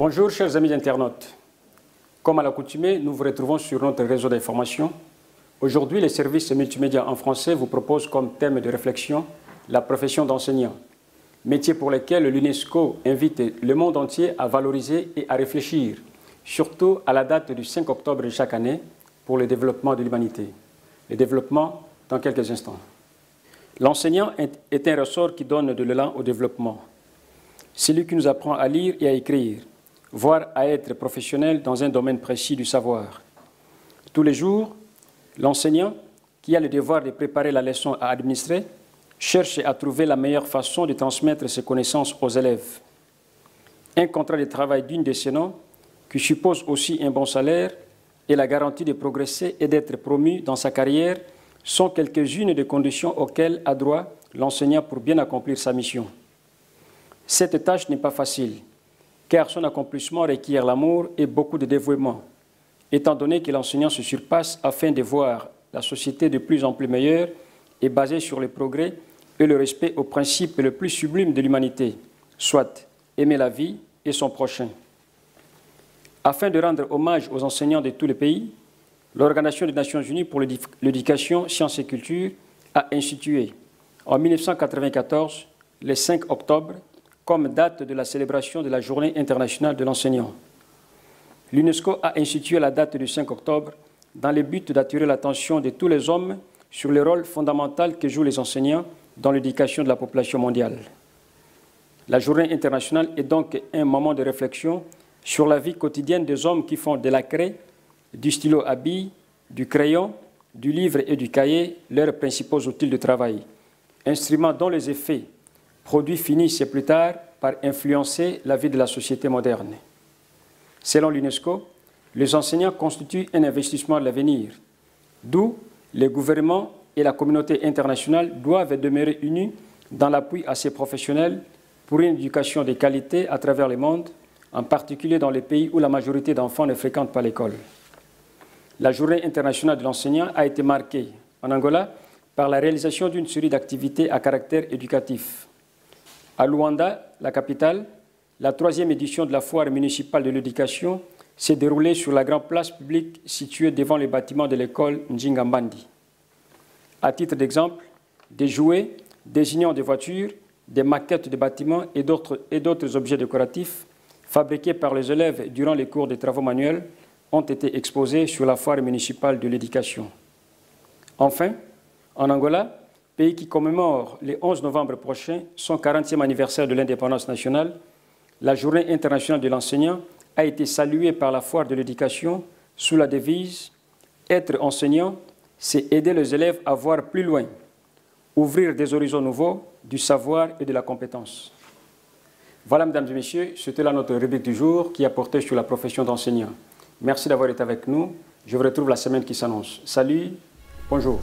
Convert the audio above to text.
Bonjour chers amis internautes. Comme à l'accoutumée, nous vous retrouvons sur notre réseau d'information. Aujourd'hui, les services multimédia en français vous proposent comme thème de réflexion la profession d'enseignant, métier pour lequel l'UNESCO invite le monde entier à valoriser et à réfléchir, surtout à la date du 5 octobre de chaque année pour le développement de l'humanité. Le développement dans quelques instants. L'enseignant est un ressort qui donne de l'élan au développement. C'est lui qui nous apprend à lire et à écrire, voire à être professionnel dans un domaine précis du savoir. Tous les jours, l'enseignant, qui a le devoir de préparer la leçon à administrer, cherche à trouver la meilleure façon de transmettre ses connaissances aux élèves. Un contrat de travail digne de ce nom, qui suppose aussi un bon salaire et la garantie de progresser et d'être promu dans sa carrière, sont quelques-unes des conditions auxquelles a droit l'enseignant pour bien accomplir sa mission. Cette tâche n'est pas facile, car son accomplissement requiert l'amour et beaucoup de dévouement, étant donné que l'enseignant se surpasse afin de voir la société de plus en plus meilleure et basée sur le progrès et le respect au principe le plus sublime de l'humanité, soit aimer la vie et son prochain. Afin de rendre hommage aux enseignants de tous les pays, l'Organisation des Nations Unies pour l'éducation, sciences et culture a institué en 1994 le 5 octobre comme date de la célébration de la Journée internationale de l'enseignant. L'UNESCO a institué la date du 5 octobre dans le but d'attirer l'attention de tous les hommes sur le rôle fondamental que jouent les enseignants dans l'éducation de la population mondiale. La Journée internationale est donc un moment de réflexion sur la vie quotidienne des hommes qui font de la craie, du stylo à billes, du crayon, du livre et du cahier leurs principaux outils de travail, instruments dont les effets produits finissent plus tard par influencer la vie de la société moderne. Selon l'UNESCO, les enseignants constituent un investissement de l'avenir, d'où les gouvernements et la communauté internationale doivent demeurer unis dans l'appui à ces professionnels pour une éducation de qualité à travers le monde, en particulier dans les pays où la majorité d'enfants ne fréquentent pas l'école. La Journée internationale de l'enseignant a été marquée, en Angola, par la réalisation d'une série d'activités à caractère éducatif. À Luanda, la capitale, la 3e édition de la foire municipale de l'éducation s'est déroulée sur la grande place publique située devant les bâtiments de l'école Njingambandi. À titre d'exemple, des jouets désignant des voitures, des maquettes de bâtiments et d'autres objets décoratifs fabriqués par les élèves durant les cours de travaux manuels ont été exposés sur la foire municipale de l'éducation. Enfin, en Angola, pays qui commémore le 11 novembre prochain son 40e anniversaire de l'indépendance nationale, la Journée internationale de l'enseignant a été saluée par la foire de l'éducation sous la devise « Être enseignant, c'est aider les élèves à voir plus loin, ouvrir des horizons nouveaux, du savoir et de la compétence ». Voilà, mesdames et messieurs, c'était là notre rubrique du jour qui a porté sur la profession d'enseignant. Merci d'avoir été avec nous. Je vous retrouve la semaine qui s'annonce. Salut, bonjour.